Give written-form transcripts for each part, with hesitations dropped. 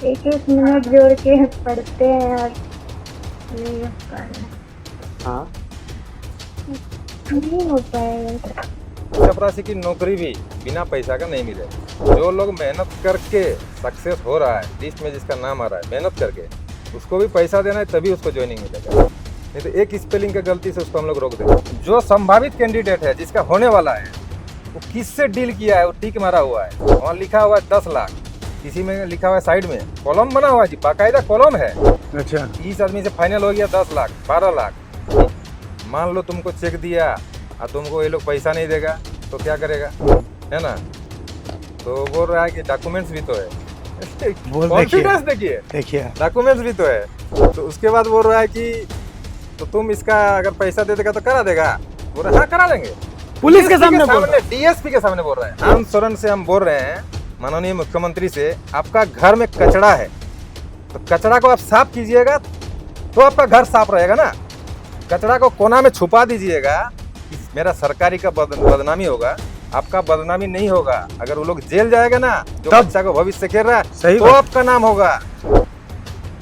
एक एक मिनट जोड़ के पढ़ते हैं और नहीं हो पा रहा। हाँ, नहीं हो पाएगा। चपरासी की नौकरी भी बिना पैसा का नहीं मिलेगा। जो लोग मेहनत करके सक्सेस हो रहा है, लिस्ट में जिसका नाम आ रहा है मेहनत करके, उसको भी पैसा देना है तभी उसको ज्वाइनिंग मिलेगा। नहीं तो एक स्पेलिंग का गलती से उसको हम लोग रोक देंगे। जो संभावित कैंडिडेट है जिसका होने वाला है वो किससे डील किया है, वो टिक मारा हुआ है, वहाँ लिखा हुआ है 10 लाख, किसी में लिखा हुआ है साइड में कॉलम बना हुआ है जी, बाकायदा कॉलम है। अच्छा। इस आदमी से फाइनल हो गया 10 लाख 12 लाख। मान लो तुमको चेक दिया और तुमको ये लोग पैसा नहीं देगा तो क्या करेगा, है ना। तो बोल रहा है कि डॉक्यूमेंट्स भी तो है। कॉन्फिडेंस देखिए, डॉक्यूमेंट्स भी तो है। तो उसके बाद बोल रहा है कि तो तुम इसका अगर पैसा दे देगा तो करा देगा। बोल रहा है हाँ करा देंगे। पुलिस के सामने डीएसपी के सामने बोल रहे हैं। आनंद सोरेन से हम बोल रहे हैं, माननीय मुख्यमंत्री से, आपका घर में कचरा है तो कचरा को आप साफ कीजिएगा तो आपका घर साफ रहेगा ना। कचरा को कोना में छुपा दीजिएगा, मेरा सरकारी का बदनामी होगा, आपका बदनामी नहीं होगा। अगर वो लोग जेल जाएगा ना, जो बच्चा को भविष्य खेल रहा है, तो आपका नाम होगा।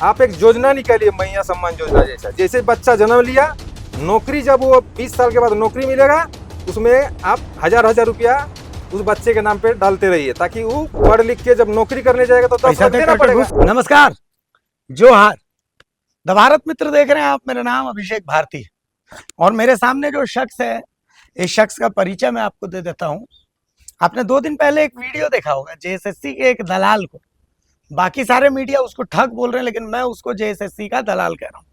आप एक योजना निकालिए, मैया सम्मान योजना जैसा। जैसे बच्चा जन्म लिया, नौकरी जब वो 20 साल के बाद नौकरी मिलेगा, उसमें आप 1000 रुपया उस बच्चे के नाम पे डालते रहिए, ताकि वो पढ़ लिख के जब नौकरी करने जाएगा तो 10 लाख देना पड़ेगा। नमस्कार, जोहार, द भारत मित्र देख रहे हैं आप। मेरा नाम अभिषेक भारती और मेरे सामने जो शख्स है, इस शख्स का परिचय मैं आपको दे देता हूं। आपने 2 दिन पहले एक वीडियो देखा होगा जेएसएससी के एक दलाल को, बाकी सारे मीडिया उसको ठग बोल रहे हैं, लेकिन मैं उसको जेएसएससी का दलाल कह रहा हूं।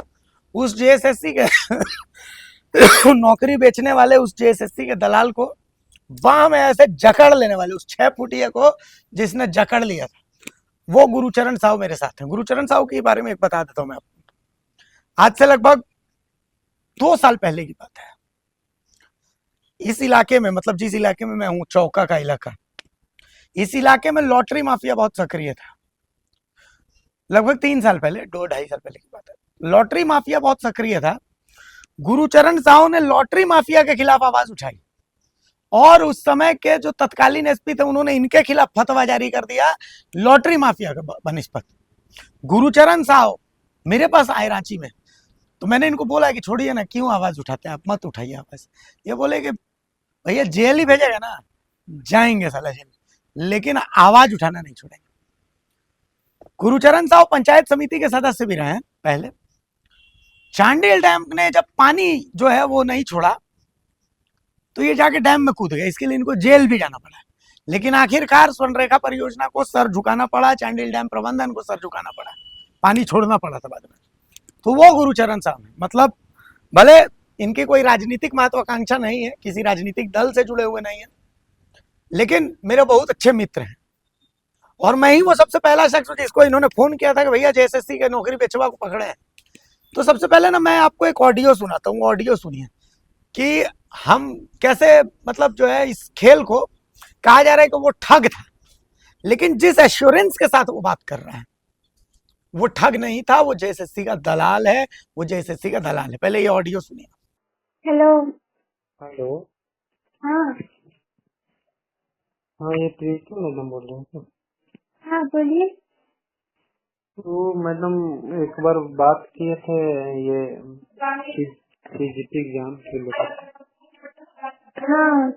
उस जेएसएससी के नौकरी बेचने वाले उस जेएसएससी के दलाल को बाह में ऐसे जकड़ लेने वाले उस 6 फुटिया को जिसने जकड़ लिया था, वो गुरुचरण साहू मेरे साथ हैं। गुरुचरण साहू के बारे में एक बता देता हूं मैं आपको। आज से लगभग 2 साल पहले की बात है। इस इलाके में, मतलब जिस इलाके में मैं हूं, चौका का इलाका, इस इलाके में लॉटरी माफिया बहुत सक्रिय था। लगभग 3 साल पहले, 2-2.5 साल पहले की बात है। लॉटरी माफिया बहुत सक्रिय था। गुरुचरण साहू ने लॉटरी माफिया के खिलाफ आवाज उठाई और उस समय के जो तत्कालीन एसपी थे, उन्होंने इनके खिलाफ फतवा जारी कर दिया लॉटरी माफिया के बनिस्पत। गुरुचरण साहू मेरे पास आए रांची में, तो मैंने इनको बोला कि छोड़िए ना, क्यों आवाज उठाते हैं आप, मत उठाइए आवाज। ये बोले कि भैया जेल ही भेजेगा ना, जाएंगे साला जेल, लेकिन आवाज उठाना नहीं छोड़ेंगे। गुरुचरण साहू पंचायत समिति के सदस्य भी रहे हैं पहले। चांडिल डैम ने जब पानी जो है वो नहीं छोड़ा तो ये जाके डैम में कूद गए, इसके लिए इनको जेल भी जाना पड़ा। लेकिन आखिरकार स्वर्णरेखा परियोजना को सर झुकाना पड़ा, चांडिल डैम प्रबंधन को सर झुकाना पड़ा, पानी छोड़ना पड़ा था बाद में। तो वो गुरुचरण साहब है। मतलब भले इनकी कोई राजनीतिक महत्वाकांक्षा नहीं है, किसी राजनीतिक दल से जुड़े हुए नहीं है, लेकिन मेरे बहुत अच्छे मित्र हैं। और मैं ही वो सबसे पहला शख्स जिसको इन्होंने फोन किया था कि भैया जेएसएससी के नौकरी बेचवा को पकड़े हैं। तो सबसे पहले ना मैं आपको एक ऑडियो सुनाता हूँ, ऑडियो सुनिए कि हम कैसे, मतलब जो है इस खेल को कहा जा रहा है कि वो ठग था, लेकिन जिस एश्योरेंस के साथ वो बात कर रहा है वो ठग नहीं था, वो जेएसएससी का दलाल है, वो जेएसएससी का दलाल है। पहले ये ऑडियो सुनिए। हेलो। हेलो। हाँ हाँ, ये प्रीति मैडम बोल रहे हैं। हाँ बोलिए। तो मैडम एक बार बात किए थे ये सीजीटी एग्जाम के लिए, हाँ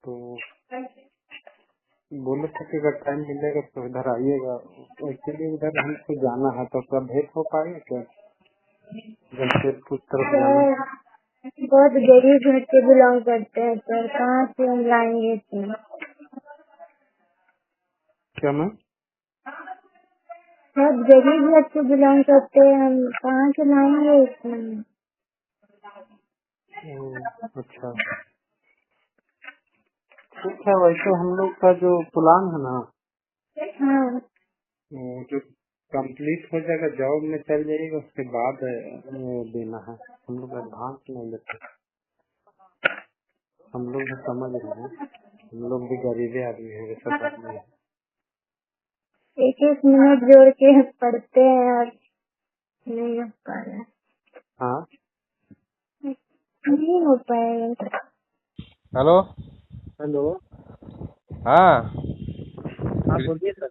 तो बोले थे कि अगर टाइम मिलेगा तो इधर आइएगा। एक्चुअली उधर हमको जाना है, तो क्या भेंट हो पाएगा क्या? जमशेदपुर तरफ जाना। बहुत गरीब घर से बिलोंग करते हैं सर, कहाँ से हम लाएंगे इतना। क्या मैम? बहुत गरीब घर से बिलोंग करते हैं हम, कहाँ से लाएंगे इतना। अच्छा, ठीक है। वैसे हम लोग का जो प्लान है ना, हाँ जो कंप्लीट हो जाएगा, जॉब में चल जाएगा, उसके बाद देना है। हम लोग एडवांस नहीं लेते। हम लोग भी समझ रहे हैं, हम लोग भी गरीबे आदमी हैं, वैसा बात नहीं है। एक एक मिनट जोड़ के पढ़ते हैं और नहीं हो पा रहा। हाँ, नहीं हो पाएगा। हेलो। हेलो। हाँ हाँ बोलिए सर।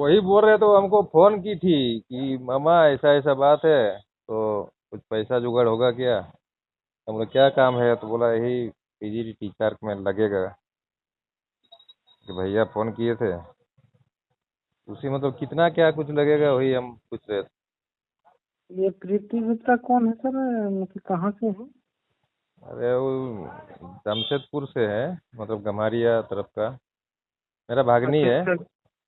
वही बोल रहे तो हमको फोन की थी कि मामा ऐसा ऐसा बात है, तो कुछ पैसा जुगाड़ होगा क्या। हम बोला क्या काम है, तो बोला यही पीजी टीचर में लगेगा। कि भैया फोन किए थे, उसी मतलब कितना क्या कुछ लगेगा वही हम पूछ रहे थे। ये प्रीति गुप्ता कौन है सर, मतलब कहाँ से है? अरे वो जमशेदपुर से है, मतलब गम्हारिया तरफ का, मेरा भागनी अच्छा है। सर,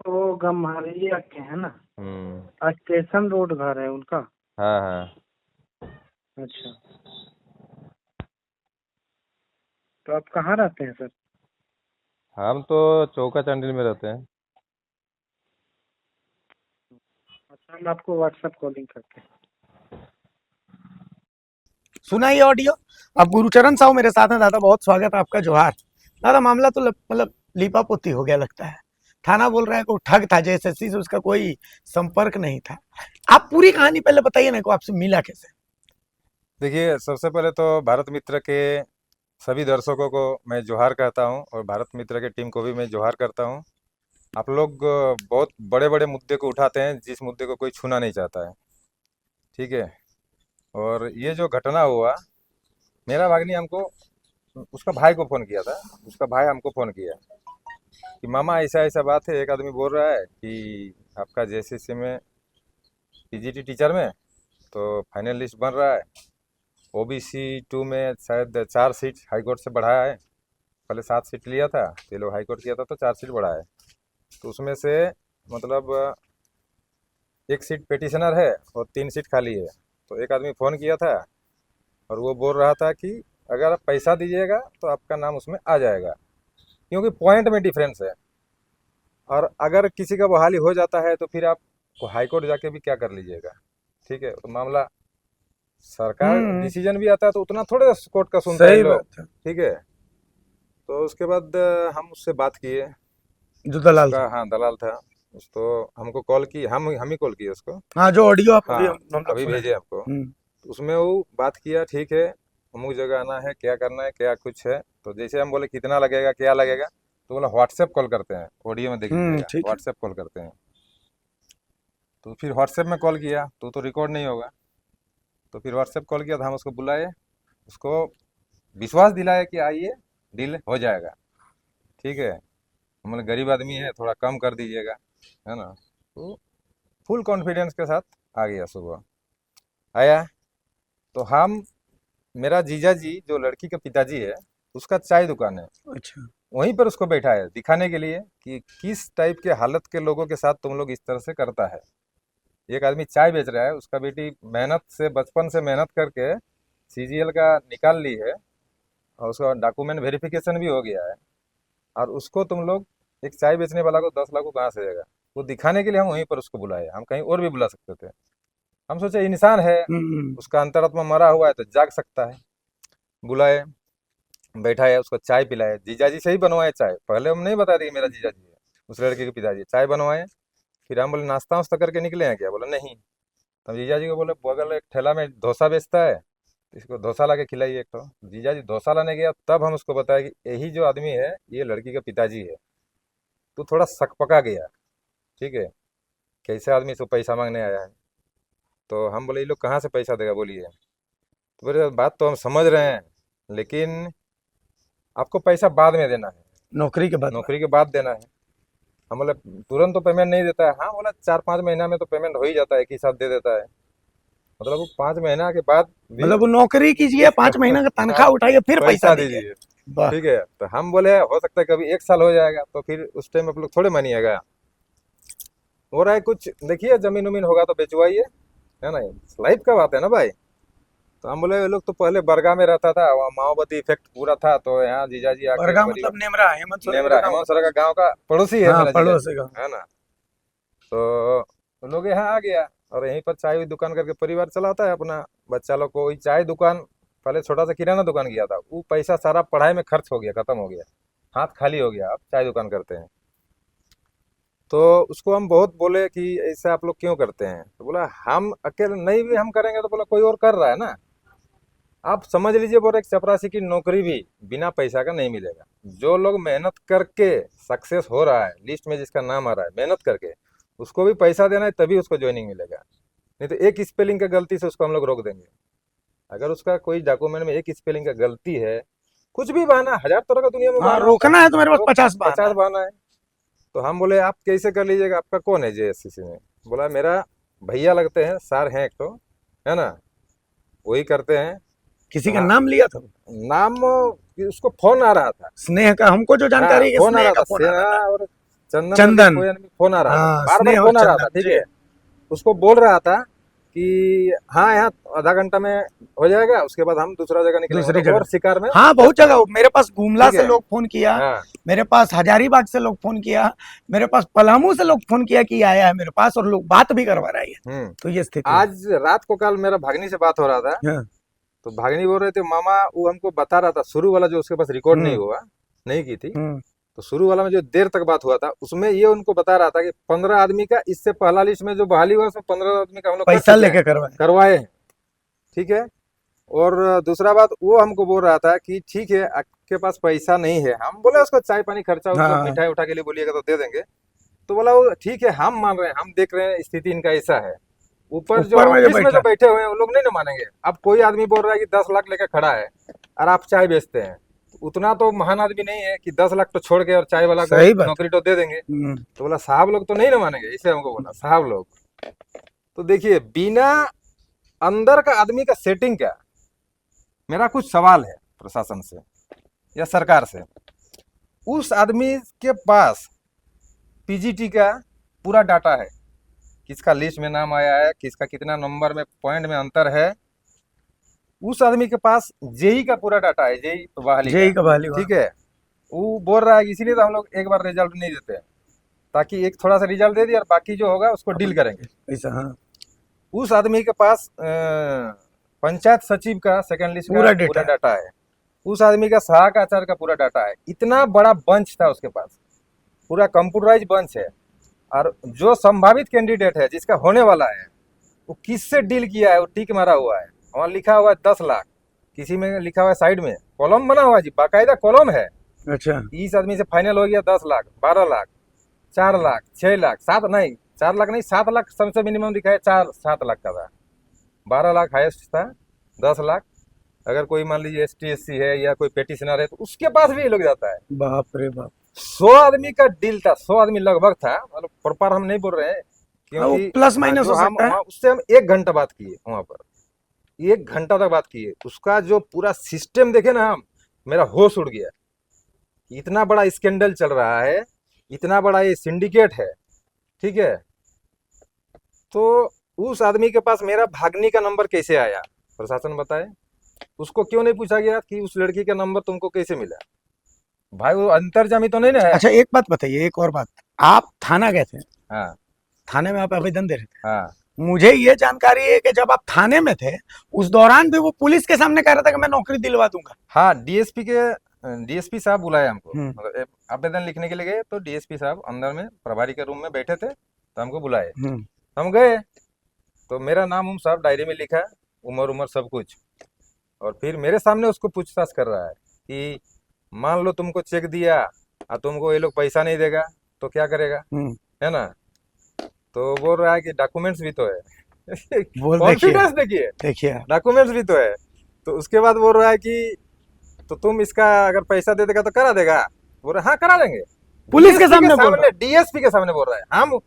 वो गम्हारिया के है ना? हम्म। स्टेशन रोड घर है उनका। हाँ हाँ। अच्छा, तो आप कहाँ रहते हैं सर? हम तो चौका चंडील में रहते हैं। अच्छा, हम आपको व्हाट्सएप कॉलिंग करते हैं। सुना ये ऑडियो। अब गुरुचरण साहू मेरे साथ हैं। दादा बहुत स्वागत है आपका, जोहार। दादा मामला तो मतलब लीपापोती हो गया लगता है। थाना बोल रहा है को ठग था, जेएसएससी से उसका कोई संपर्क नहीं था। आप पूरी कहानी पहले बताइए ना, को आपसे मिला कैसे? देखिए, सबसे पहले तो भारत मित्र के सभी दर्शकों को मैं जोहार कहता हूँ, और भारत मित्र के टीम को भी मैं जोहार करता हूँ। आप लोग बहुत बड़े बड़े मुद्दे को उठाते हैं, जिस मुद्दे को कोई छूना नहीं चाहता है। ठीक है। और ये जो घटना हुआ, मेरा भाग्नि हमको उसका भाई को फ़ोन किया था। उसका भाई हमको फ़ोन किया कि मामा ऐसा ऐसा बात है, एक आदमी बोल रहा है कि आपका जेएसएससी में पीजीटी टीचर में तो फाइनल लिस्ट बन रहा है। ओबीसी 2 में शायद 4 सीट हाई कोर्ट से बढ़ाया है। पहले 7 सीट लिया था, ये लोग हाई कोर्ट किया था तो 4 सीट बढ़ाया है। तो उसमें से मतलब 1 सीट पेटिशनर है और 3 सीट खाली है। तो एक आदमी फ़ोन किया था और वो बोल रहा था कि अगर आप पैसा दीजिएगा तो आपका नाम उसमें आ जाएगा, क्योंकि पॉइंट में डिफरेंस है। और अगर किसी का बहाली हो जाता है तो फिर आप हाई कोर्ट जाके भी क्या कर लीजिएगा। ठीक है, तो मामला सरकार डिसीजन भी आता है तो उतना थोड़े कोर्ट का सुनते हैं सही लोग। बात है। ठीक है। तो उसके बाद हम उससे बात किए, जो दलाल उसका था। हाँ दलाल था। उसको हमको कॉल की, हम ही कॉल किए उसको। हाँ, जो ऑडियो आप हाँ, अभी हम लोग अभी सुने। भेजे आपको। तो उसमें वो बात किया, ठीक है अमुक जगह आना है, क्या करना है, क्या कुछ है। तो जैसे हम बोले कितना लगेगा, क्या लगेगा, तो बोला व्हाट्सएप कॉल करते हैं, ऑडियो में देख लीजिएगा, ठीक है। व्हाट्सएप कॉल करते हैं। तो फिर व्हाट्सएप में कॉल किया तो रिकॉर्ड नहीं होगा। तो फिर व्हाट्सएप कॉल किया तो हम उसको बुलाए, उसको विश्वास दिलाया कि आइए डील हो जाएगा। ठीक है, हम बोले गरीब आदमी है, थोड़ा कम कर दीजिएगा, है ना। तो फुल कॉन्फिडेंस के साथ आ गया। सुबह आया तो हम, मेरा जीजा जी जो लड़की का पिताजी है, उसका चाय दुकान है, अच्छा। वहीं पर उसको बैठा है दिखाने के लिए कि किस टाइप के हालत के लोगों के साथ तुम लोग इस तरह से करता है। एक आदमी चाय बेच रहा है, उसका बेटी मेहनत से, बचपन से मेहनत करके सीजीएल का निकाल ली है और उसका डॉक्यूमेंट वेरिफिकेशन भी हो गया है, और उसको तुम लोग, एक चाय बेचने वाला को 10 लाख को कहाँ से देगा। वो दिखाने के लिए हम वहीं पर उसको बुलाए, हम कहीं और भी बुला सकते थे। हम सोचे इंसान है, उसका अंतरात्मा मरा हुआ है तो जाग सकता है। बुलाए, बैठाया, उसको चाय पिलाए, जीजाजी से ही बनवाए चाय। पहले हम नहीं बता दिए मेरा जीजाजी है, उस लड़के के पिताजी। चाय बनवाए, फिर हम बोले नाश्ता वास्ता करके निकले हैं क्या, बोला नहीं। तब जीजाजी को बोले बगल एक ठेला में डोसा बेचता है, इसको डोसा ला के खिलाइए एक। तो जीजाजी डोसा लाने गया, तब हम उसको बताया कि यही जो आदमी है ये लड़की का पिताजी है। तो थोड़ा शक पका गया। ठीक है, कैसे आदमी से पैसा मांगने आया है। तो हम बोले ये लोग कहाँ से पैसा देगा बोलिए। तो बोले बात तो हम समझ रहे हैं, लेकिन आपको पैसा बाद में देना है, नौकरी के बाद। नौकरी के बाद देना है। हम बोले तुरंत तो पेमेंट नहीं देता है। हाँ बोला 4-5 महीना में तो पेमेंट हो ही जाता है, एक ही साथ दे देता है। मतलब वो 5 महीना के बाद भी मतलब वो नौकरी कीजिए, 5 महीना का तनख्वाह उठाइए, फिर पैसा दीजिए। दीजिए। वाह। ठीक है, तो हम बोले हो सकता है कभी 1 साल हो जाएगा, तो फिर उस टाइम आप लोग थोड़े मानिएगा। हो रहा है कुछ, देखिए जमीन उमीन होगा तो बेचवाइए, है ना, लाइफ का बात है ना भाई। तो हम बोले ये लोग तो पहले बरगा में रहता था, वहाँ माओवादी इफेक्ट पूरा था, तो यहाँ जीजाजी आके बरगा परिवार, मतलब नेमरा, हेमंत सोरेन नेमरा, का गाँव। हेमंत सोरेन का गाँव का पड़ोसी है हाँ, मेरा पड़ोस जीजाजी, का। है ना। तो लोग यहाँ आ गया और यहीं पर चाय दुकान करके परिवार चलाता है अपना। बच्चा लोग को वही चाय दुकान, पहले छोटा सा किराना दुकान किया था, वो पैसा सारा पढ़ाई में खर्च हो गया, खत्म हो गया, हाथ खाली हो गया, अब चाय दुकान करते हैं। तो उसको हम बहुत बोले कि ऐसा आप लोग क्यों करते हैं, तो बोला हम अकेले नहीं भी हम करेंगे, तो बोला कोई और कर रहा है ना। आप समझ लीजिए, बोले एक चपरासी की नौकरी भी बिना पैसा का नहीं मिलेगा। जो लोग मेहनत करके सक्सेस हो रहा है, लिस्ट में जिसका नाम आ रहा है मेहनत करके, उसको भी पैसा देना है तभी उसको ज्वाइनिंग मिलेगा, नहीं तो एक स्पेलिंग का गलती से उसको हम लोग रोक देंगे। अगर उसका कोई डॉक्यूमेंट में एक स्पेलिंग का गलती है, कुछ भी बहाना, 1000 तरह का दुनिया में हाँ, बहाना रोकना है तो मेरे पास 50 50 बहाना बहाना है। तो हम बोले आप कैसे कर लीजिएगा, आपका कौन है जेएससीसी में? बोला मेरा भैया लगते हैं, सर हैं एक तो, है ना, वही करते हैं। किसी का हाँ। नाम लिया था? नाम उसको फोन आ रहा था, स्नेह का, हमको जो जानकारी है फोन आ स्नेह रहा का था, फोन आ रहा था। सेना और चंदन चंदन। कोई आदमी फोन आ रहा था, हाँ, बार बार स्नेह और फोन आ रहा था, चंदन ठीक जी। है। उसको बोल रहा था कि हाँ यहाँ आधा घंटा में हो जाएगा, उसके बाद हम दूसरा जगह निकलेंगे, दूसरी मतलब और जगह। शिकार में। हाँ, बहुत जगह मेरे पास गुमला ठीक से है। लोग फोन किया, हाँ मेरे पास हजारीबाग से लोग फोन किया, मेरे पास पलामू से लोग फोन किया कि आया है मेरे पास, और लोग बात भी करवा रहा है। तो ये स्थिति है। आज रात को कल मेरा भागनी से बात हो रहा था, हाँ। तो भागनी बोल रहे थे मामा, वो हमको बता रहा था शुरू वाला जो उसके पास रिकॉर्ड नहीं हम्म। हुआ, नहीं की थी, हम्म। तो शुरू वाला में जो देर तक बात हुआ था उसमें ये उनको बता रहा था कि 15 आदमी का, इससे पहला लिस्ट में जो बहाली हुआ उसमें 15 आदमी का हम लोग कर पैसा चुके हैं, लेके करवाए। करवाए हैं, ठीक है। और दूसरा बात वो हमको बोल रहा था कि ठीक है आपके पास पैसा नहीं है, हम बोले उसको चाय पानी खर्चा उसको हाँ। मिठाई उठा के लिए बोलिएगा तो दे देंगे। तो बोला वो ठीक है, हम मान रहे हैं, हम देख रहे हैं स्थिति इनका ऐसा है, ऊपर जो ऊपर में जो ऑफिस में जो बैठा बैठे हुए हैं वो लोग नहीं ना मानेंगे। अब कोई आदमी बोल रहा है कि 10 लाख लेकर खड़ा है और आप चाय बेचते हैं, उतना तो महान आदमी नहीं है कि 10 लाख तो छोड़ के और चाय वाला को सही बात। नौकरी तो दे देंगे। हम्म। तो बोला साहब लोग तो नहीं ना मानेंगे, इसलिए हमको बोला साहब लोग। तो देखिए बिना अंदर का आदमी का सेटिंग का मेरा कुछ सवाल है प्रशासन से या सरकार से। उस आदमी के पास पीजीटी का पूरा डाटा है, किसका लिस्ट में नाम आया है, किसका कितना नंबर में पॉइंट में अंतर है। उस आदमी के पास जेई का पूरा डाटा है, जेई बहाली जेई का बहाली, ठीक है। वो बोल रहा है इसीलिए तो हम लोग एक बार रिजल्ट नहीं देते हैं, ताकि एक थोड़ा सा रिजल्ट दे दिया और बाकी जो होगा उसको डील करेंगे ऐसा। हाँ। उस आदमी के पास पंचायत सचिव का सेकंड लिस्ट पूरा का पूरा डाटा है, उस आदमी का सहायक आचार्य का पूरा डाटा है। इतना बड़ा बंच था उसके पास, पूरा कंप्यूटराइज बंच है। और जो संभावित कैंडिडेट है जिसका होने वाला है वो किससे डील किया है, वो टिक मारा हुआ है, वहाँ लिखा हुआ है 10 लाख, किसी में लिखा हुआ है साइड में कॉलम बना हुआ है जी, बाकायदा कॉलम है। अच्छा। इस आदमी से फाइनल हो गया 10 लाख, 12 लाख, 4 लाख, 6 लाख, 7 नहीं, 4 लाख नहीं, 7 लाख सबसे मिनिमम लिखा है, 7 लाख का था, 12 लाख हाईएस्ट था, 10 लाख। अगर कोई मान लीजिए ST SC है या कोई पेटिशनर है तो उसके पास भी ये लोग जाता है। बाप रे बाप। 100 आदमी का डील था, 100 आदमी लगभग था, मतलब प्रॉपर हम नहीं बोल रहे हैं क्योंकि प्लस माइनस जो हो हम सकता है। वहाँ उससे हम 1 घंटा बात किए, वहां पर 1 घंटा तक बात किए। उसका जो पूरा सिस्टम देखे ना हम, मेरा होश उड़ गया। इतना बड़ा स्कैंडल चल रहा है, इतना बड़ा ये सिंडिकेट है, ठीक है। तो उस आदमी के पास मेरा भागनी का नंबर कैसे आया, प्रशासन बताए। उसको क्यों नहीं पूछा गया कि उस लड़की का नंबर तुमको कैसे मिला? भाई वो अंतर्जामी तो नहीं ना है। अच्छा, एक बात बताइए, एक और बात, आप थाना गए थे? हाँ थाने में आप आवेदन दे रहे थे? हाँ मुझे ये जानकारी है कि जब आप थाने में थे उस दौरान भी वो पुलिस के सामने कह रहा था कि मैं नौकरी दिलवा दूंगा। हाँ, डीएसपी साहब बुलाए हमको, हम्म। मतलब आवेदन लिखने के लिए गए तो डीएसपी साहब अंदर में प्रभारी के रूम में बैठे थे, तो हमको बुलाए, हम गए। तो मेरा नाम साहब डायरी में लिखा, उम्र सब कुछ, और फिर मेरे सामने उसको पूछताछ कर रहा है कि मान लो तुमको चेक दिया और तुमको ये लोग पैसा नहीं देगा तो क्या करेगा, है ना। तो बोल रहा है कि डॉक्यूमेंट्स भी तो है कॉन्फिडेंस देखिए, डॉक्यूमेंट्स भी तो है। तो उसके बाद बोल रहा है कि तो तुम इसका अगर पैसा दे देगा तो करा देगा। बोल रहा है हाँ करा देंगे, पुलिस के सामने डीएसपी के सामने बोल रहा है। हम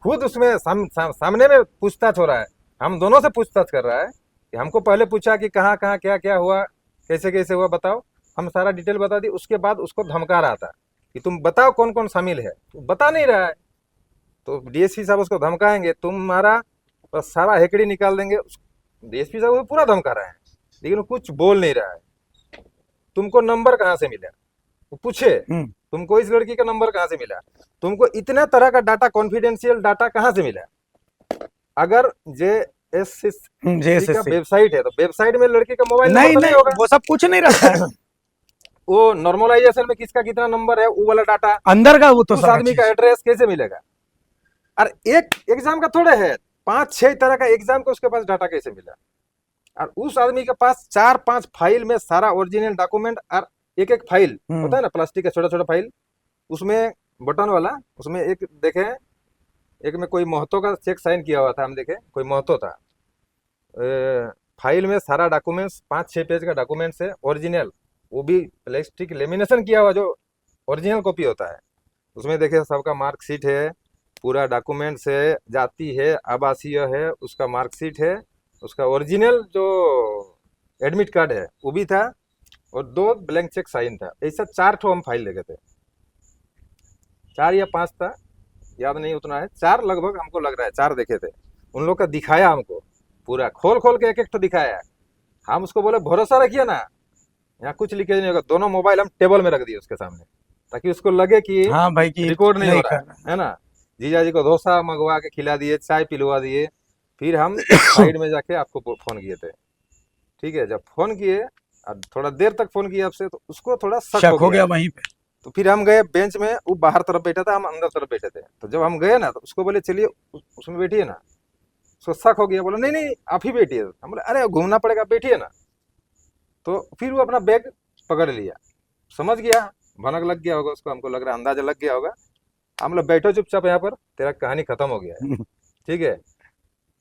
खुद उसमें सामने में पूछताछ हो रहा है, हम दोनों से पूछताछ कर रहा है कि हमको पहले पूछा कि कहाँ कहाँ क्या क्या हुआ, कैसे कैसे हुआ बताओ, हम सारा डिटेल बता दी। उसके बाद उसको धमका रहा था कि तुम बताओ कौन कौन शामिल है, तो बता नहीं रहा है। तो डीएसपी साहब उसको धमकाएंगे, तुम्हारा सारा हेकड़ी निकाल देंगे। डीएसपी साहब वो पूरा धमका रहे हैं, लेकिन वो कुछ बोल नहीं रहा है। तुमको नंबर कहाँ से मिला, वो पूछे तुमको इस लड़की का नंबर कहाँ से मिला, तुमको इतना तरह का डाटा, कॉन्फिडेंशियल डाटा कहाँ से मिला। अगर JSC का वेबसाइट है तो वेबसाइट में लड़की का मोबाइल नंबर नहीं होगा, वो सब कुछ नहीं रहता है। वो नॉर्मलाइजेशन में किसका कितना नंबर है वो वाला डाटा अंदर का, वो तो उस आदमी का एड्रेस कैसे मिलेगा। और एक एग्जाम का थोड़े है, 5-6 तरह का एग्जाम का उसके पास डाटा कैसे मिला। और उस आदमी के पास 4-5 फाइल में सारा ओरिजिनल डॉक्यूमेंट, और एक एक फाइल होता है ना प्लास्टिक का छोटा छोटा फाइल, उसमें बटन वाला, उसमें एक देखें एक में कोई महतो का चेक साइन किया हुआ था, हम देखे कोई महतो था। फाइल में सारा डॉक्यूमेंट्स 5-6 पेज का डॉक्यूमेंट्स है ओरिजिनल, वो भी प्लास्टिक लेमिनेशन किया हुआ जो ओरिजिनल कॉपी होता है। उसमें देखिए सबका मार्कशीट है, पूरा डॉक्यूमेंट्स है, जाति है, आवासीय है, उसका मार्कशीट है, उसका ओरिजिनल जो एडमिट कार्ड है वो भी था, और 2 ब्लैंक चेक साइन था। ऐसा 4 ठो हम फाइल लेके थे, 4 या 5 था, याद नहीं उतना है, 4 लगभग हमको लग रहा है, 4 देखे थे। उन लोग का दिखाया हमको, पूरा खोल खोल के एक एक तो दिखाया। हम उसको बोले भरोसा रखिए ना, यहाँ कुछ लीकेज नहीं होगा। दोनों मोबाइल हम टेबल में रख दिए उसके सामने, ताकि उसको लगे कि हाँ भाई की रिकॉर्ड नहीं हो कर रहा है ना। जीजा जी को डोसा मंगवा के खिला दिए, चाय पिलवा दिए, फिर हम साइड में जाके आपको फोन किए थे। ठीक है, जब फोन किए और थोड़ा देर तक फोन किया आपसे, तो उसको थोड़ा शक हो गया वहीं पे। तो फिर हम गए बेंच में, वो बाहर तरफ बैठा था, हम अंदर तरफ बैठे थे। तो जब हम गए ना, तो उसको बोले चलिए उसमें बैठिए ना। उसको शक हो गया, बोला नहीं नहीं आप ही बैठिए। हम बोले अरे घूमना पड़ेगा, बैठिए ना। तो फिर वो अपना बैग पकड़ लिया, समझ गया, भनक लग गया होगा उसको, हमको लग रहा है अंदाजा लग गया होगा। हम लोग बैठो चुपचाप यहाँ पर, तेरा कहानी खत्म हो गया है। ठीक है,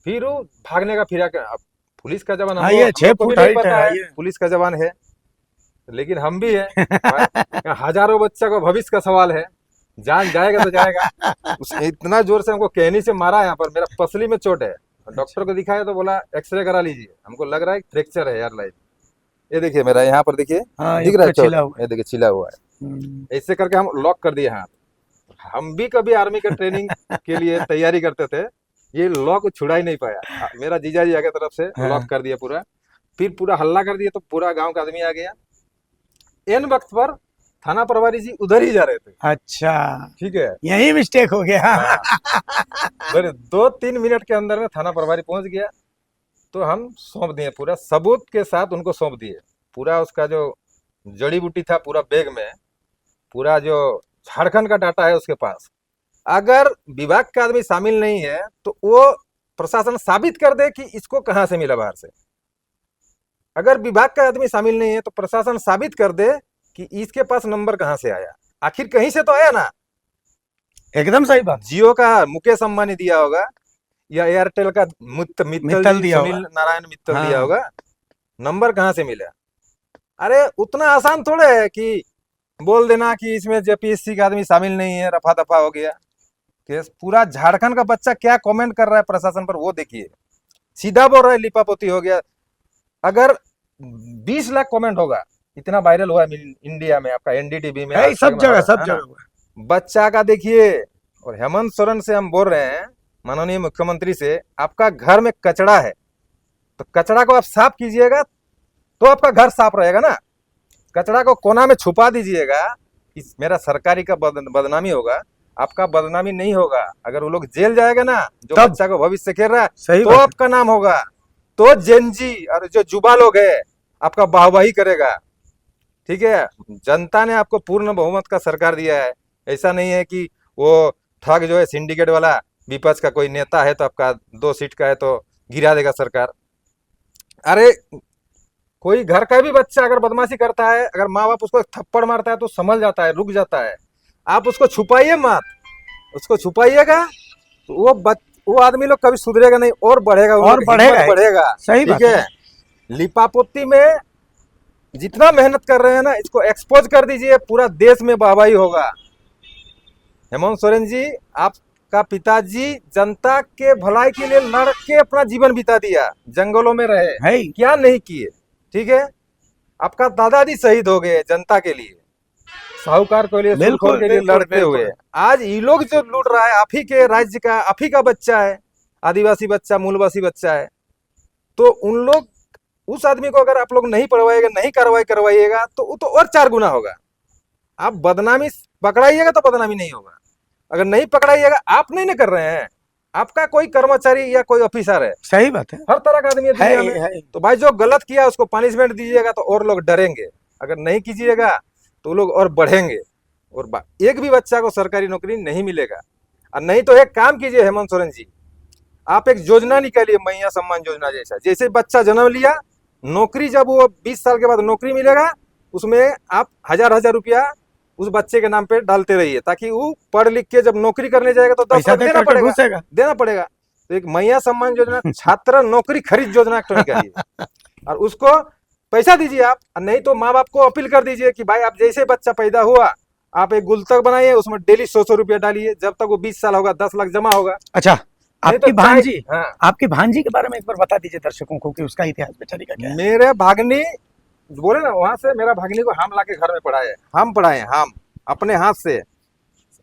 फिर वो भागने का फिरा। अब पुलिस का जवान, हाँ, ये 6 फुट हाइट है ये। पुलिस का जवान है, लेकिन हम भी है। हजारों बच्चा को भविष्य का सवाल है, जान जाएगा तो जाएगा। उसने इतना जोर से हमको कहनी से मारा, यहाँ पर मेरा पसली में चोट है। डॉक्टर को दिखाया तो बोला एक्सरे करा लीजिए, हमको लग रहा है फ्रैक्चर है यार लाइफ। ये देखिए मेरा यहाँ पर देखिए, हाँ, दिख रहा है छिला चोट, ये देखिए छिला हुआ है। ऐसे करके हम लॉक कर दिए हाथ। हम भी कभी आर्मी के ट्रेनिंग के लिए तैयारी करते थे, ये लॉक छुड़ा ही नहीं पाया। मेरा जीजा जी आगे तरफ से लॉक कर दिया पूरा, फिर पूरा हल्ला कर दिया, तो पूरा गांव का आदमी आ गया। एन वक्त पर थाना प्रभारी जी उधर ही जा रहे थे। अच्छा, ठीक है, यही मिस्टेक हो गया। बड़े 2-3 मिनट के अंदर में थाना प्रभारी पहुंच गया, तो हम सौंप दिए, पूरा सबूत के साथ उनको सौंप दिए। पूरा उसका जो जड़ी बूटी था पूरा बैग में, पूरा जो झारखंड का डाटा है उसके पास। अगर विभाग का आदमी शामिल नहीं है तो वो प्रशासन साबित कर दे कि इसको कहां से मिला बाहर से। अगर विभाग का आदमी शामिल नहीं है तो प्रशासन साबित कर दे कि इसके पास नंबर कहां से आया। आखिर कहीं से तो आया ना। एकदम सही बात। जियो का मुकेश अंबानी दिया होगा, या एयरटेल का मित्तल दिया होगा, सुनील नारायण मित्तल दिया होगा। नंबर कहां से मिला? अरे उतना आसान थोड़े है कि बोल देना कि इसमें जेपीएससी का आदमी शामिल नहीं है, रफा दफा हो गया केस। पूरा झारखंड का बच्चा क्या कमेंट कर रहा है प्रशासन पर, वो देखिए। सीधा बोल रहा है लिपापोती हो गया। अगर 20 लाख कमेंट होगा, इतना वायरल हुआ इंडिया में, आपका एनडीटीवी में, सब जगह बच्चा का देखिए। और हेमंत सोरेन से हम बोल रहे हैं, माननीय मुख्यमंत्री से, आपका घर में कचरा है तो कचरा को आप साफ कीजिएगा, तो आपका घर साफ रहेगा ना। कचरा को कोना में छुपा दीजिएगा, इस मेरा सरकारी का बदनामी होगा, आपका बदनामी नहीं होगा। अगर वो लोग जेल जाएगा ना, जो बच्चा को भविष्य खेल रहा है, तो आपका नाम होगा, तो जेनजी और जो युवा लोग है आपका वाहवाही करेगा। ठीक है, जनता ने आपको पूर्ण बहुमत का सरकार दिया है। ऐसा नहीं है कि वो ठग जो है सिंडिकेट वाला विपक्ष का कोई नेता है तो आपका 2 सीट का है तो गिरा देगा सरकार। अरे कोई घर का भी बच्चा अगर बदमाशी करता है, अगर माँ बाप उसको थप्पड़ मारता है तो संभल जाता है, रुक जाता है। आप उसको छुपाइए मत, उसको छुपाइएगा तो वो आदमी लोग कभी सुधरेगा नहीं, और बढ़ेगा, और बढ़ेगा। सही ठीक है। लिपापोती में जितना मेहनत कर रहे हैं ना, इसको एक्सपोज कर दीजिए, पूरा देश में वाहवाही होगा। हेमंत सोरेन जी, आपका पिताजी जनता के भलाई के लिए लड़ के अपना जीवन बिता दिया, जंगलों में रहे, क्या नहीं किए। ठीक है, आपका दादाजी शहीद हो गए जनता के लिए, साहूकार के लिए, सुरखोर के लिए लड़ते हुए। आज ये लोग जो लूट रहा है, आप ही के राज्य का, आप ही का बच्चा है, आदिवासी बच्चा, मूलवासी बच्चा है। तो उन लोग, उस आदमी को अगर आप लोग नहीं पढ़वाइएगा, नहीं कार्रवाई करवाइएगा, तो वो तो और 4 गुना होगा। आप बदनामी पकड़ाइएगा तो बदनामी नहीं होगा, अगर नहीं पकड़ाइएगा, आप नहीं कर रहे हैं, आपका कोई कर्मचारी या कोई ऑफिसर है। सही बात है, हर तरह का आदमी है दुनिया में। तो भाई जो गलत किया उसको पनिशमेंट दीजिएगा तो और लोग डरेंगे, अगर नहीं कीजिएगा तो लोग और बढ़ेंगे, और एक भी बच्चा को सरकारी नौकरी नहीं मिलेगा। और नहीं तो एक काम कीजिए हेमंत सोरेन जी, आप एक योजना निकालिए, मैया सम्मान योजना जैसा। जैसे बच्चा जन्म लिया, नौकरी जब वो 20 साल के बाद नौकरी मिलेगा, उसमें आप 1000 रुपया उस बच्चे के नाम पे डालते रहिए, ताकि वो पढ़ लिख के जब नौकरी करने जाएगा तो 10 पैसा लाख दे देना करके पड़ेगा, घुसेगा। देना पड़ेगा। तो एक मैया सम्मान योजना छात्र नौकरी खरीद योजना तो निकालिए और उसको पैसा दीजिए आप, और नहीं तो माँ बाप को अपील कर दीजिए कि भाई आप जैसे बच्चा पैदा हुआ आप एक गुल्लक बनाइए, उसमें डेली 100 रुपया डालिए, जब तक वो 20 साल होगा 10 लाख जमा होगा। अच्छा, नहीं आपकी तो भांजी, हाँ, आपकी भांजी के बारे में एक बार बता दीजिए दर्शकों को कि उसका इतिहास बेचारी का क्या है। मेरे भागनी बोले ना, वहां से मेरा भागनी को हम लाके घर में पढ़ाए, हम पढ़ाए, हम अपने हाथ से।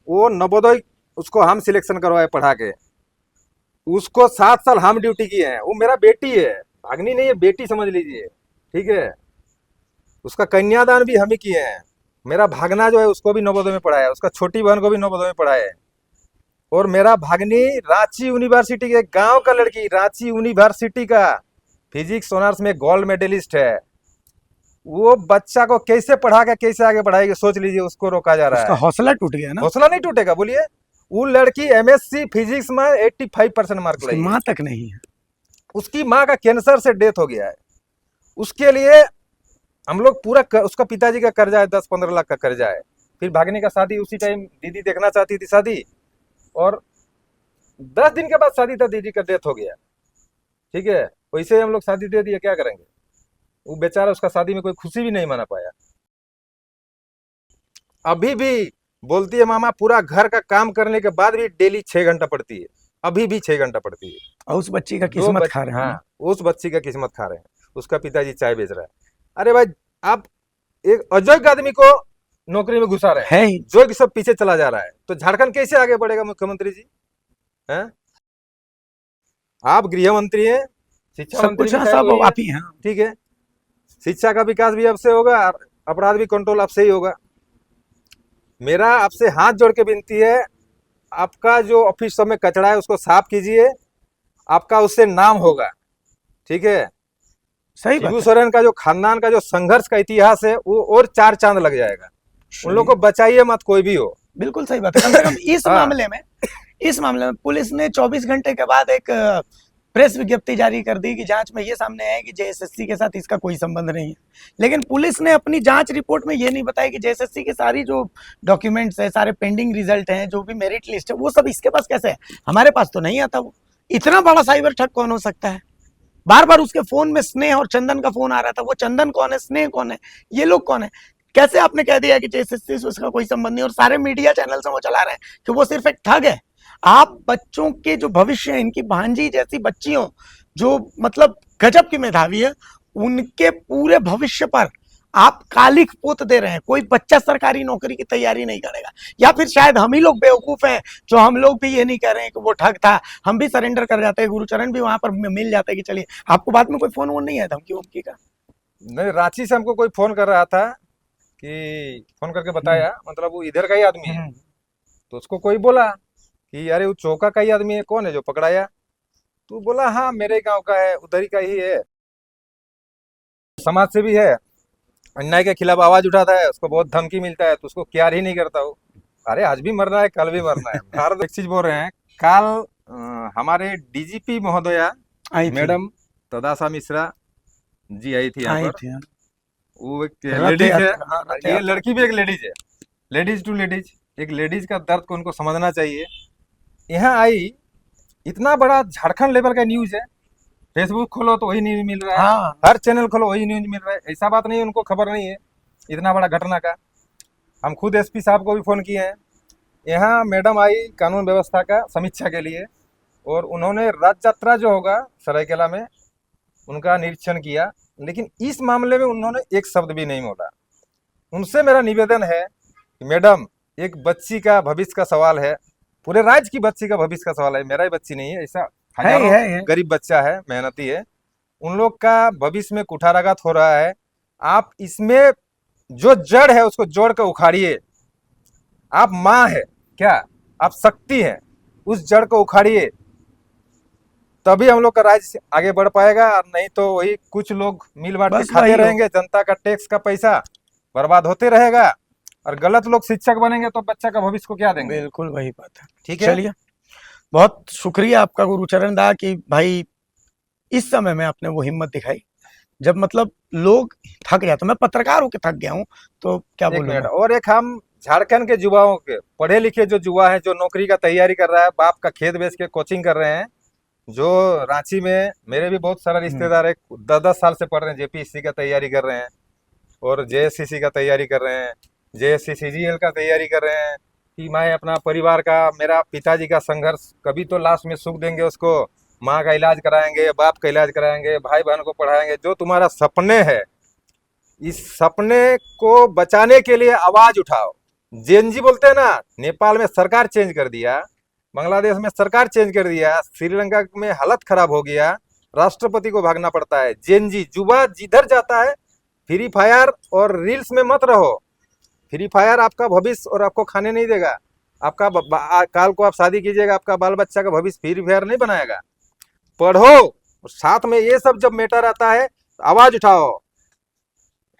वो नवोदय उसको हम सिलेक्शन करवाए पढ़ा के, उसको 7 साल हम ड्यूटी किए हैं। वो मेरा बेटी है, भागनी नहीं है, बेटी समझ लीजिए, ठीक है। उसका कन्यादान भी हम ही किए हैं। मेरा भागना जो है उसको भी नवोदय में पढ़ाया, उसका छोटी बहन को भी नवोदय में पढ़ाया है। और मेरा भागनी रांची यूनिवर्सिटी के गांव का लड़की, रांची यूनिवर्सिटी का फिजिक्स ऑनर्स में गोल्ड मेडलिस्ट है। वो बच्चा को कैसे पढ़ा के कैसे आगे बढ़ाएगी, सोच लीजिए। उसको रोका जा रहा उसका है। हौसला टूट गया ना। हौसला नहीं टूटेगा, बोलिए। वो लड़की एमएससी फिजिक्स में 85% मार्क उसकी लाई। माँ तक नहीं है। उसकी माँ का कैंसर से डेथ हो गया है। उसके लिए हम लोग पूरा उसका पिताजी का कर्जा है, 10-15 लाख का कर्जा है। फिर भागने का शादी उसी टाइम दीदी देखना चाहती थी शादी, और 10 दिन के बाद शादी था, दीदी का डेथ हो गया, ठीक है। वैसे हम लोग शादी दे दिए, क्या करेंगे। वो बेचारा, उसका शादी में कोई खुशी भी नहीं मना पाया। अभी भी बोलती है मामा पूरा घर का काम करने के बाद भी डेली 6 घंटा पढ़ती है, अभी भी 6 घंटा पढ़ती है। और उस बच्ची का किस्मत खा रहे हैं। हाँ, उस बच्ची का किस्मत खा रहे हैं। उसका पिताजी चाय बेच रहा है। अरे भाई, आप एक अयोग्य आदमी को नौकरी में घुसा रहे हैं, है ही। जो कि सब पीछे चला जा रहा है, तो झारखंड कैसे आगे बढ़ेगा मुख्यमंत्री जी हैं? आप गृह मंत्री हैं, शिक्षा सब मंत्री कुछ भी हाँ, शायद सब वही है, आप ही हैं। ठीक है। शिक्षा का विकास भी आपसे होगा और अपराध भी कंट्रोल आपसे ही होगा। मेरा आपसे हाथ जोड़ के विनती है, आपका जो ऑफिस सब में कचरा है उसको साफ कीजिए, आपका उससे नाम होगा, ठीक है। सही शिबू बात है। सोरेन का जो खानदान का जो संघर्ष का इतिहास है वो और 4 चांद लग जाएगा। उन लोगों को बचाइए मत, कोई भी हो। बिल्कुल सही बात है। कम से कम इस हाँ। मामले में पुलिस ने 24 घंटे के बाद एक प्रेस विज्ञप्ति जारी कर दी कि जांच में ये सामने आया कि जेएसएससी के साथ इसका कोई संबंध नहीं है। लेकिन पुलिस ने अपनी जांच रिपोर्ट में ये नहीं बताया कि जेएसएससी की सारी जो डॉक्यूमेंट्स है, सारे पेंडिंग रिजल्ट हैं, जो भी मेरिट लिस्ट है, वो सब इसके पास कैसे है। हमारे पास तो नहीं आता। वो इतना बड़ा साइबर ठग कौन हो सकता है। बार बार उसके फोन में स्नेह और चंदन का फोन आ रहा था। वो चंदन कौन है, स्नेह कौन है, ये लोग कौन है। कैसे आपने कह दिया कि जेएसएससी से उसका कोई संबंध नहीं, और सारे मीडिया चैनल से वो चला रहे हैं कि वो सिर्फ एक ठग है। आप बच्चों के जो भविष्य है, इनकी भांजी जैसी बच्चियों जो मतलब गजब की मेधावी है, उनके पूरे भविष्य पर आप कालिख पोत दे रहे हैं। कोई बच्चा सरकारी नौकरी की तैयारी नहीं करेगा, या फिर शायद हम ही लोग बेवकूफ हैं जो हम लोग भी ये नहीं कह रहे हैं कि वो ठग था, हम भी सरेंडर कर जाते हैं, गुरुचरण भी वहां पर मिल जाते हैं कि चलिए। आपको बाद में कोई फोन वोन नहीं आया धमकी वमकी का? नहीं, रांची से हमको कोई फोन कर रहा था कि फोन करके बताया, मतलब वो इधर का ही आदमी है। तो उसको कोई बोला कि अरे वो चौका का ही आदमी है, कौन है जो पकड़ाया। तो बोला हाँ मेरे गांव का है, उधर ही का ही है, समाज सेवी है, अन्याय के खिलाफ आवाज उठाता है, उसको बहुत धमकी मिलता है, तो उसको क्या ही नहीं करता हो। अरे आज भी मरना है, कल भी मरना है। भारत एक चीज बोल रहे हैं, कल हमारे डीजीपी महोदया मैडम तदासा मिश्रा जी आई थी यहाँ पर। वो एक लेडीज है, ये लड़की भी एक लेडीज है, लेडीज टू लेडीज। एक लेडीज का दर्द को उनको समझना चाहिए। यहाँ आई, इतना बड़ा झारखंड लेवल का न्यूज है, फेसबुक खोलो तो वही न्यूज मिल रहा है, हाँ। हर चैनल खोलो वही न्यूज मिल रहा है। ऐसा बात नहीं, उनको खबर नहीं है इतना बड़ा घटना का। हम खुद एसपी साहब को भी फोन किए हैं। यहाँ मैडम आई कानून व्यवस्था का समीक्षा के लिए, और उन्होंने रथ यात्रा जो होगा सरायकेला में उनका निरीक्षण किया, लेकिन इस मामले में उन्होंने एक शब्द भी नहीं बोला। उनसे मेरा निवेदन है कि मैडम, एक बच्ची का भविष्य का सवाल है, पूरे राज्य की बच्ची का भविष्य का सवाल है, मेरा ही बच्ची नहीं है, ऐसा हजारों गरीब बच्चा है, मेहनती है, उन लोग का भविष्य में कुठाराघात हो रहा है। आप इसमें जो जड़ है उसको जोड़ कर उखाड़िए। आप माँ है क्या, आप शक्ति है, उस जड़ को उखाड़िए, तभी हम लोग का राज्य आगे बढ़ पाएगा। और नहीं तो वही कुछ लोग मिल बांट के खाते रहेंगे, जनता का टैक्स का पैसा बर्बाद होते रहेगा, और गलत लोग शिक्षक बनेंगे तो बच्चा का भविष्य को क्या देंगे। बिल्कुल वही बात है। ठीक है, चलिए, बहुत शुक्रिया आपका गुरुचरण दा कि भाई इस समय में आपने वो हिम्मत दिखाई जब मतलब लोग थक जाते। मैं पत्रकार होकर थक गया हूँ, तो क्या बोलूं। और एक हम झारखंड के युवाओं के, पढ़े लिखे जो युवा हैं, जो नौकरी का तैयारी कर रहा है, बाप का खेत बेच के कोचिंग कर रहे हैं, जो रांची में मेरे भी बहुत सारा रिश्तेदार है, 10-10 साल से पढ़ रहे हैं, जेपीएससी का तैयारी कर रहे हैं और जेएससीसी का तैयारी कर रहे हैं, जेएससी सीजीएल का तैयारी कर रहे हैं कि मैं अपना परिवार का, मेरा पिताजी का संघर्ष, कभी तो लास्ट में सुख देंगे उसको, माँ का इलाज कराएंगे, बाप का इलाज कराएंगे, भाई बहन को पढ़ाएंगे। जो तुम्हारा सपने है, इस सपने को बचाने के लिए आवाज उठाओ। जेएनजी बोलते हैं ना, नेपाल में सरकार चेंज कर दिया, बांग्लादेश में सरकार चेंज कर दिया, श्रीलंका में हालत खराब हो गया, राष्ट्रपति को भागना पड़ता है। जेएनजी युवा जिधर जाता है, फ्री फायर और रील्स में मत रहो। फ्री फायर आपका भविष्य और आपको खाने नहीं देगा। आपका काल को आप शादी कीजिएगा, आपका बाल बच्चा का भविष्य फ्री फायर नहीं बनाएगा। पढ़ो, साथ में ये सब जब मैटर आता है, आवाज उठाओ,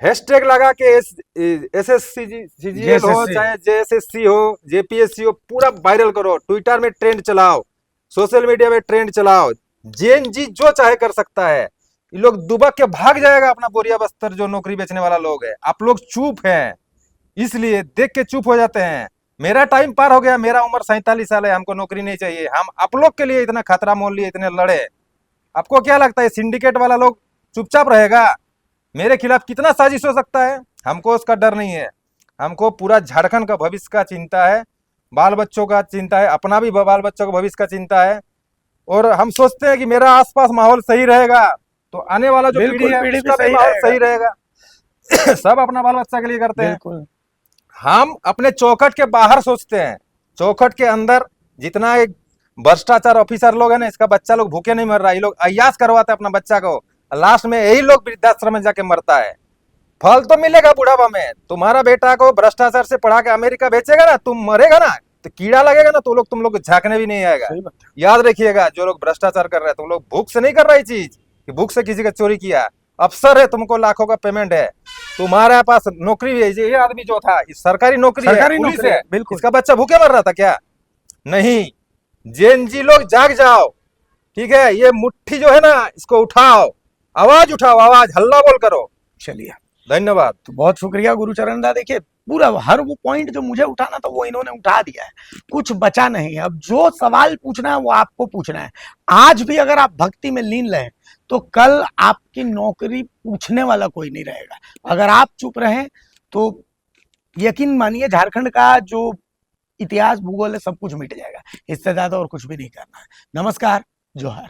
हैशटैग लगा के एसएससी सीजीएल हो, चाहे जेएसएससी हो, जेपीएससी हो, पूरा वायरल करो। ट्विटर में ट्रेंड चलाओ, सोशल मीडिया में ट्रेंड चलाओ। जेएनजी जो चाहे कर सकता है। ये लोग दुबक के भाग जाएगा अपना बोरिया बस्तर, जो नौकरी बेचने वाला लोग है। आप लोग चुप हैं, इसलिए देख के चुप हो जाते हैं। मेरा टाइम पार हो गया, मेरा उम्र 47 साल है, हमको नौकरी नहीं चाहिए। हम आप लोग के लिए इतना खतरा मोल लिए, इतने लड़े। आपको क्या लगता है सिंडिकेट वाला लोग चुपचाप रहेगा? मेरे खिलाफ कितना साजिश हो सकता है, हमको उसका डर नहीं है। हमको पूरा झारखंड का भविष्य का चिंता है, बाल बच्चों का चिंता है, अपना भी बाल बच्चों का भविष्य का चिंता है। और हम सोचते हैं कि मेरा आसपास माहौल सही रहेगा तो आने वाला जो पीढ़ी है उसका भी माहौल सही रहेगा। सब अपना बाल बच्चा के लिए करते हैं, हम अपने चौखट के बाहर सोचते हैं। चौखट के अंदर जितना एक भ्रष्टाचार ऑफिसर लोग है ना, इसका बच्चा लोग भूखे नहीं मर रहा। ये लोग अय्यास करवाते हैं अपना बच्चा को, लास्ट में यही लोग वृद्धाश्रम में जाके मरता है। फल तो मिलेगा बुढ़ापा में। तुम्हारा बेटा को भ्रष्टाचार से पढ़ा के अमेरिका बेचेगा ना, तुम मरेगा ना तो कीड़ा लगेगा ना, तो लोग तुम लोग झांकने भी नहीं आएगा। याद रखिएगा, जो लोग भ्रष्टाचार कर रहे हैं, तुम लोग भूख से नहीं कर रही चीज कि भूख से किसी का चोरी किया। अफसर है, तुमको लाखों का पेमेंट है, तुम्हारे पास नौकरी भी है। ये आदमी जो था, सरकारी नौकरी है, पुलिस है, बिल्कुल। इसका बच्चा भूखे मर रहा था क्या? नहीं। जेएनजी लोग जाग जाओ, ठीक है? ये मुट्ठी जो है ना, इसको उठाओ, आवाज उठाओ, आवाज हल्ला बोल करो। चलिए, धन्यवाद। तो बहुत शुक्रिया गुरुचरण दा। देखिए, पूरा हर वो पॉइंट जो मुझे उठाना था वो इन्होंने उठा दिया है, कुछ बचा नहीं है। अब जो सवाल पूछना है वो आपको पूछना है। आज भी अगर आप भक्ति में लीन रहे तो कल आपकी नौकरी पूछने वाला कोई नहीं रहेगा। अगर आप चुप रहे तो यकीन मानिए झारखंड का जो इतिहास भूगोल है सब कुछ मिट जाएगा। इससे ज्यादा और कुछ भी नहीं करना है। नमस्कार, जोहार।